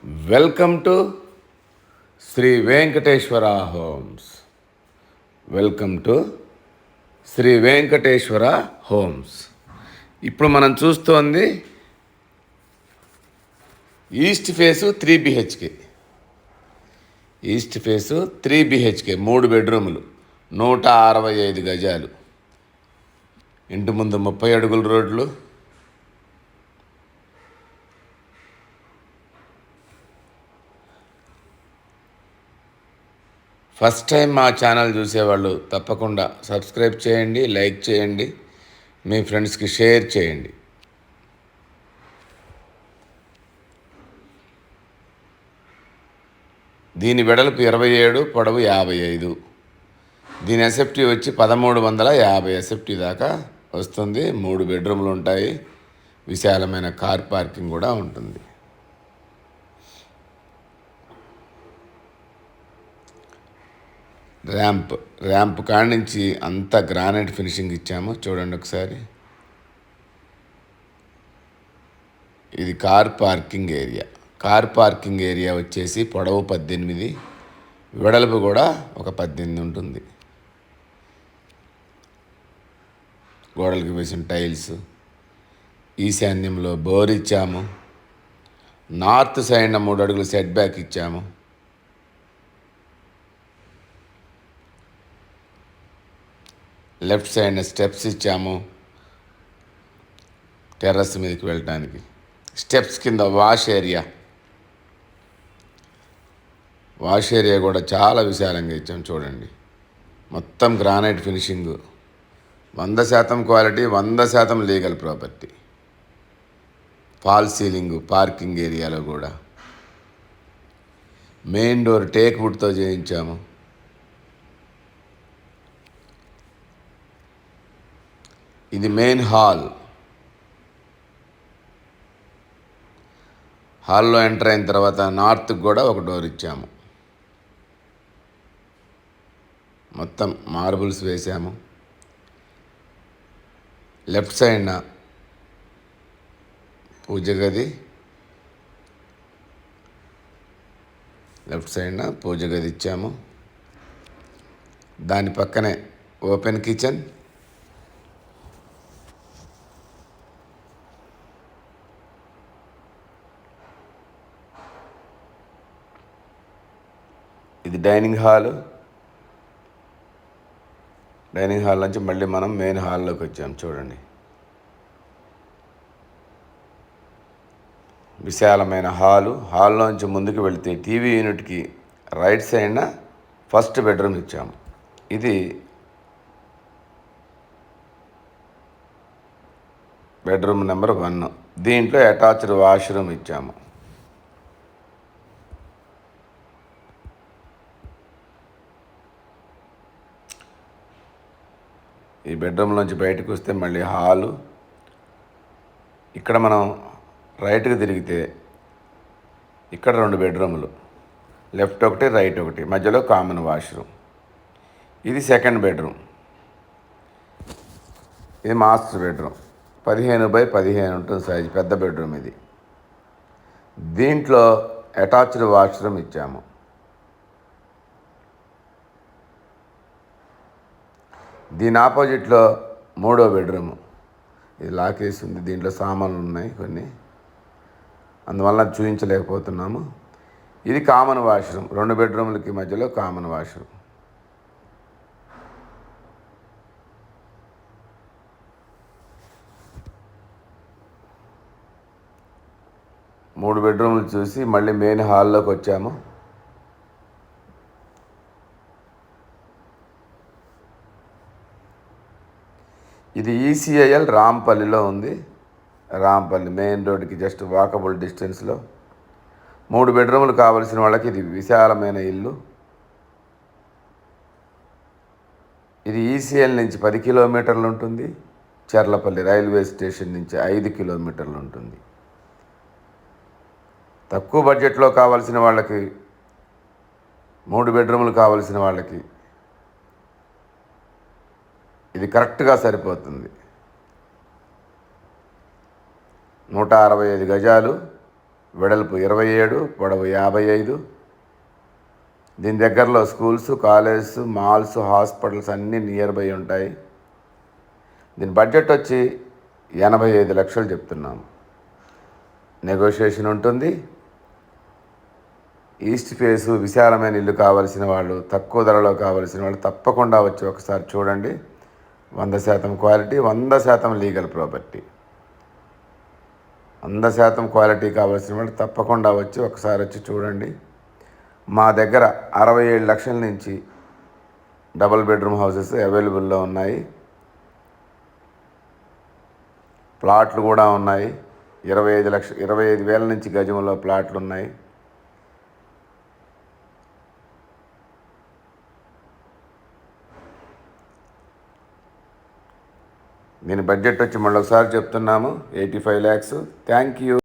Welcome to Shri Venkateshwara homes. Welcome to Shri Venkateshwara homes. ఇప్పుడు మనం చూస్తోంది east face 3 BHK. East face 3 BHK, 3 బెడ్రూములు, 165 గజాలు. ఇంటి ముందు 30 అడుగుల రోడ్లు. ఫస్ట్ టైం మా ఛానల్ చూసేవాళ్ళు తప్పకుండా సబ్స్క్రైబ్ చేయండి, లైక్ చేయండి, మీ ఫ్రెండ్స్కి షేర్ చేయండి. దీని వెడల్పు 27, పొడవు 55. దీని ఎస్ఎఫ్టీ వచ్చి 1350 ఎస్ఎఫ్టీ దాకా వస్తుంది. 3 బెడ్రూమ్లు ఉంటాయి. విశాలమైన కార్ పార్కింగ్ కూడా ఉంటుంది. ర్యాంప్ కాడి నుంచి అంతా గ్రానైట్ ఫినిషింగ్ ఇచ్చాము. చూడండి ఒకసారి. ఇది car parking area. Car parking area వచ్చేసి పొడవు 18, వెడల్పు కూడా ఒక 18 ఉంటుంది. గోడలకి వేసిన టైల్స్. ఈశాన్యంలో బోర్ ఇచ్చాము. నార్త్ సైడ్ 3 అడుగులు సెట్ బ్యాక్ ఇచ్చాము. లెఫ్ట్ సైడ్ స్టెప్స్ ఇచ్చాము టెర్రస్ మీదకి వెళ్ళటానికి. స్టెప్స్ కింద వాష్ ఏరియా కూడా చాలా విశాలంగా ఇచ్చాము. చూడండి, మొత్తం granite finishing, 100% quality, 100% legal property. Fall ceiling parking ఏరియాలో కూడా. మెయిన్ డోర్ టేక్ వుడ్తో చేయించాము. ఇది మెయిన్ హాల్లో ఎంటర్ అయిన తర్వాత నార్త్కి కూడా ఒక డోర్ ఇచ్చాము. మొత్తం మార్బుల్స్ వేసాము. లెఫ్ట్ సైడ్న పూజ గది, ఇచ్చాము. దాని పక్కనే ఓపెన్ కిచెన్. ఇది డైనింగ్ హాల్ నుంచి మళ్ళీ మనం మెయిన్ హాల్లోకి వచ్చాము. చూడండి, విశాలమైన హాల్లోంచి ముందుకు వెళితే టీవీ యూనిట్కి రైట్ సైడ్న ఫస్ట్ బెడ్రూమ్ ఇచ్చాము. ఇది బెడ్రూమ్ నెంబర్ 1. దీంట్లో అటాచ్డ్ వాష్రూమ్ ఇచ్చాము. ఈ బెడ్రూమ్లోంచి బయటకు వస్తే మళ్ళీ ఇక్కడ మనం రైట్కి తిరిగితే ఇక్కడ 2 బెడ్రూములు, లెఫ్ట్ ఒకటి, రైట్ ఒకటి, మధ్యలో కామన్ వాష్రూమ్. ఇది సెకండ్ బెడ్రూమ్. ఇది మాస్టర్ బెడ్రూమ్. 15x15 ఉంటుంది సైజు, పెద్ద బెడ్రూమ్ ఇది. దీంట్లో అటాచ్డ్ వాష్రూమ్ ఇచ్చాము. దీని ఆపోజిట్లో 3వ బెడ్రూము. ఇది లాక్ వేసి ఉంది. దీంట్లో సామాన్లు ఉన్నాయి కొన్ని, అందువల్ల చూపించలేకపోతున్నాము. ఇది కామన్ వాష్రూమ్. 2 బెడ్రూమ్లకి మధ్యలో కామన్ వాష్రూమ్. మూడు బెడ్రూమ్లు చూసి మళ్ళీ మెయిన్ హాల్లోకి వచ్చాము. ఇది ఈసీఐఎల్ రాంపల్లిలో ఉంది. రాంపల్లి మెయిన్ రోడ్డుకి జస్ట్ వాకబుల్ డిస్టెన్స్లో. 3 బెడ్రూములు కావలసిన వాళ్ళకి ఇది విశాలమైన ఇల్లు. ఇది ఈసీఎల్ నుంచి 10 కిలోమీటర్లు ఉంటుంది. చర్లపల్లి రైల్వే స్టేషన్ నుంచి 5 కిలోమీటర్లు ఉంటుంది. తక్కువ బడ్జెట్లో కావాల్సిన వాళ్ళకి, 3 బెడ్రూములు కావాల్సిన వాళ్ళకి ఇది కరెక్ట్గా సరిపోతుంది. 165 గజాలు, వెడల్పు 27, పొడవు 55. దీని దగ్గరలో స్కూల్స్, కాలేజెస్, మాల్స్, హాస్పిటల్స్ అన్నీ నియర్ బై ఉంటాయి. దీని బడ్జెట్ వచ్చి 85 లక్షలు చెప్తున్నాము. నెగోషియేషన్ ఉంటుంది. ఈస్ట్ ఫేసు విశాలమైన ఇల్లు కావలసిన వాళ్ళు, తక్కువ ధరలో కావలసిన వాళ్ళు తప్పకుండా వచ్చి ఒకసారి చూడండి. 100% క్వాలిటీ, 100% లీగల్ ప్రాపర్టీ. 100% క్వాలిటీ కావాల్సిన వాళ్ళు తప్పకుండా వచ్చి ఒకసారి వచ్చి చూడండి. మా దగ్గర 67 లక్షల నుంచి డబుల్ బెడ్రూమ్ హౌసెస్ అవైలబుల్లో ఉన్నాయి. ప్లాట్లు కూడా ఉన్నాయి. 25,000 నుంచి గజంలో ప్లాట్లు ఉన్నాయి. దీని బడ్జెట్ వచ్చి మళ్ళీ ఒకసారి చెప్తున్నాము, 85 lakhs. Thank you.